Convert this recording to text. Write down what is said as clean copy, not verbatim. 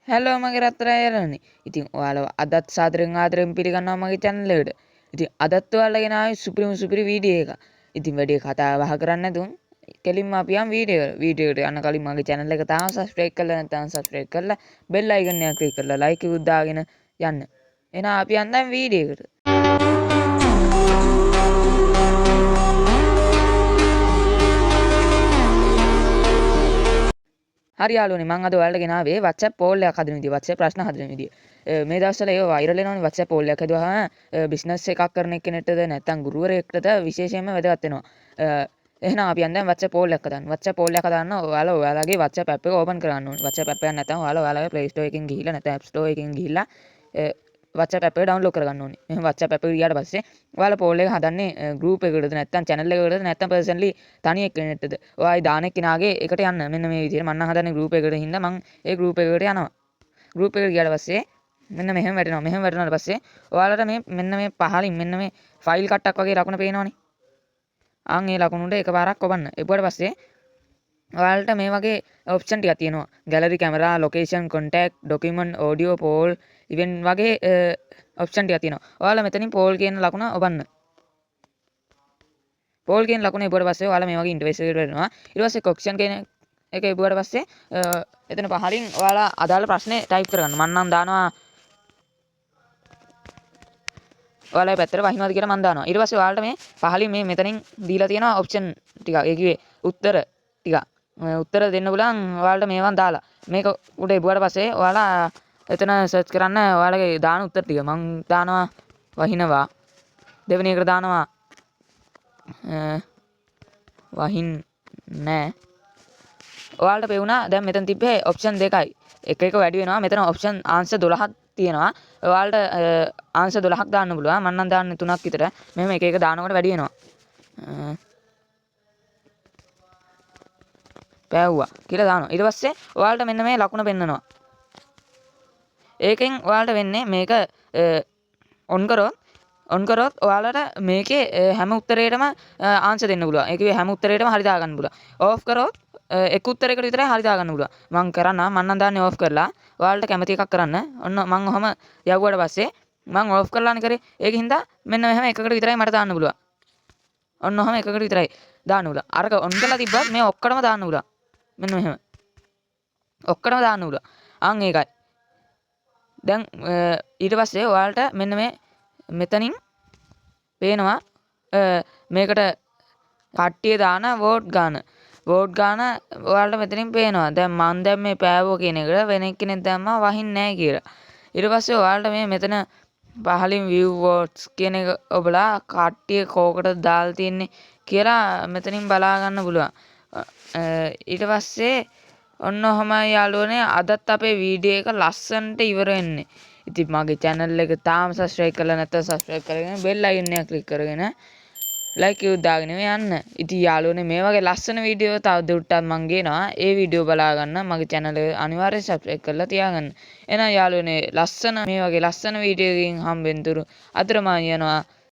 Hello මගේ රත්තරන් ඇරණි. ඉතින් ඔයාලව අදත් සාදරයෙන් ආදරයෙන් පිළිගන්නවා මගේ channel එකට. ඉතින් අදත් ඔයාලා ගෙන ආවේ සුපිරි වීඩියෝ එකක්. ඉතින් වැඩි කතා බහ කරන්නේ නැතුන් කෙලින්ම අපි යමු වීඩියෝ එකට යන්න කලින් මගේ channel එක තාම subscribe කරලා නැත්නම් subscribe කරලා bell icon එක click කරලා like එකක් දාගෙන යන්න. එහෙනම් අපි යන්නම් වීඩියෝ එකට. හරි යාළුවනේ මම අද ඔයාලට ගෙනාවේ WhatsApp poll එකක් හදන විදිය WhatsApp ප්‍රශ්න හදන විදිය. මේ දවස්වල ඒක වෛරල් වෙනවනේ WhatsApp poll එකක් හදුවාම බිස්නස් එකක් කරන එක්කෙනෙක්ටද නැත්නම් ගුරුවරයෙක්ටද විශේෂයෙන්ම වැදගත් වෙනවා. එහෙනම් අපි යන්න WhatsApp poll එකක් හදන්න. WhatsApp poll එකක් හදාන්න ඔයාලගේ WhatsApp app එක open කරන්න ඕනේ. WhatsApp app එක නැත්නම් ඔයාලගේ Play Store එකකින් ගිහිල්ලා නැත්නම් App Store එකකින් ගිහිල්ලා WhatsApp app එක download කරගන්න ඕනේ. මෙහෙම WhatsApp app එක ගියාට පස්සේ ඔයාලා poll එක හදන්නේ group එකකටද නැත්නම් channel එකකටද නැත්නම් personally තනියෙක් කෙනෙක්ටද. ඔයායි දාන එක්කෙනාගේ එකට යන්න. මෙන්න මේ විදිහට මම නම් හදන්නේ group එකකට හින්දා මම ඒ group එකකට යනවා. group එකට ගියාට පස්සේ මෙන්න මෙහෙම වැටෙනවා. මෙහෙම වැටුණාට පස්සේ ඔයාලට මෙන්න මේ පහලින් මෙන්න මේ ෆයිල් කට්ටක් වගේ ලකුණ පේනවනේ. අන් ඒ ලකුණුට එකපාරක් ඔබන්න. එපුවට පස්සේ ඔයාලට මේ වගේ ඔප්ෂන් ටිකක් තියෙනවා. gallery camera, location, contact, document, audio, poll, event වගේ ඔප්ෂන් ටිකක් තියෙනවා. ඔයාලා මෙතනින් poll කියන ලකුණ ඔබන්න. poll කියන ලකුණ එපුවට පස්සේ ඔයාලා මේ වගේ ඉන්ටර්ෆේස් එකකට වෙනවා. ඊට පස්සේ question කියන එක එපුවට පස්සේ එතන පහලින් ඔයාලා අදාළ ප්‍රශ්නේ ටයිප් කරගන්න. මම නම් දානවා ඔයාලා පැත්තට වහිනවද කියලා මම දානවා. ඊට පස්සේ ඔයාලට මේ පහලින් මේ මෙතනින් දීලා තියෙනවා ඔප්ෂන් ටික. ඒ කිව්වේ උත්තර ටික. උත්තර දෙන්න පුළුවන් ඔයාලට මේවන් දාලා. මේක උඩ එපුවාට පස්සේ ඔයාලා එතන සර්ච් කරන්න ඔයාලගේ දාන උත්තර ටික. මම දානවා වහිනවා. දෙවෙනි එකට දානවා වහින්නේ. ඔයාලට පෙවුණා දැන් මෙතන තිබ්බේ ඔප්ෂන් දෙකයි. එක වැඩි වෙනවා. මෙතන ඔප්ෂන් ආන්සර් 12ක් තියෙනවා. ඔයාලට ආන්සර් 12ක් දාන්න පුළුවන්. මම නම් දාන්නේ 3ක් විතර. මෙහෙම එක දානකොට වැඩි වෙනවා. පෑවුවා කියලා දානවා. ඊට පස්සේ ඔයාලට මෙන්න මේ ලකුණ පෙන්නනවා. ඒකෙන් ඔයාලට වෙන්නේ මේක ඔන් කරොත් ඔයාලට මේකේ හැම උත්තරේටම ආන්සර් දෙන්න පුළුවන්. ඒ කිව්වේ හැම උත්තරේටම හරි දාගන්න පුළුවන්. ඕෆ් කරොත් එක උත්තරයකට විතරයි හරි දාගන්න පුළුවන්. මම කරන්නම් මම නම් දාන්නේ ඕෆ් කරලා. ඔයාලට කැමති එකක් කරන්න. ඔන්න මම ඔහම යවුවට පස්සේ මම ඕෆ් කරලානේ කරේ. ඒකින් හින්දා මෙන්න මෙහෙම එකකට විතරයි මට දාන්න පුළුවන්. ඔන්න ඔහම එකකට විතරයි දාන්න පුළුවන්. අරක ඔන් කරලා තිබ්බත් මේ ඔක්කොටම දාන්න පුළුවන්. මෙන්න මෙහෙම. ඔක්කොටම දාන්න පුළුවන්. අන් ඒකයි. දැන් ඊට පස්සේ ඔයාලට මෙන්න මේ මෙතනින් පේනවා මේකට කට්ටිය දාන වෝට් ගාන. වෝට් ගාන ඔයාලට මෙතනින් පේනවා. දැන් මම දැන් මේ පෑවෝ කියන එකට වෙන එක්කෙනෙක් දැම්මා වහින්නේ නැහැ කියලා. ඊට පස්සේ ඔයාලට මේ මෙතන පහලින් view votes කියන එක ඔබලා කට්ටිය කෝකටද දාලා තියන්නේ කියලා මෙතනින් බලා ගන්න පුළුවන්. ඊට පස්සේ ඔන්න ඔහමයි යාළුවනේ අදත් අපේ වීඩියෝ එක ලස්සනට ඉවර වෙන්නේ. ඉතින් මගේ channel එක තාම subscribe කරලා නැත්නම් subscribe කරගෙන bell icon එක click කරගෙන like එකක් දාගෙන යන්න. ඉතින් යාළුවනේ මේ වගේ ලස්සන වීඩියෝ තව දුරටත් මම ගේනවා. ඒ වීඩියෝ බලා ගන්න මගේ channel එක අනිවාර්යෙන් subscribe කරලා තියාගන්න. එහෙනම් යාළුවනේ මේ වගේ ලස්සන වීඩියෝ එකකින් හම්බෙන්න තුරු අතර මම යනවා.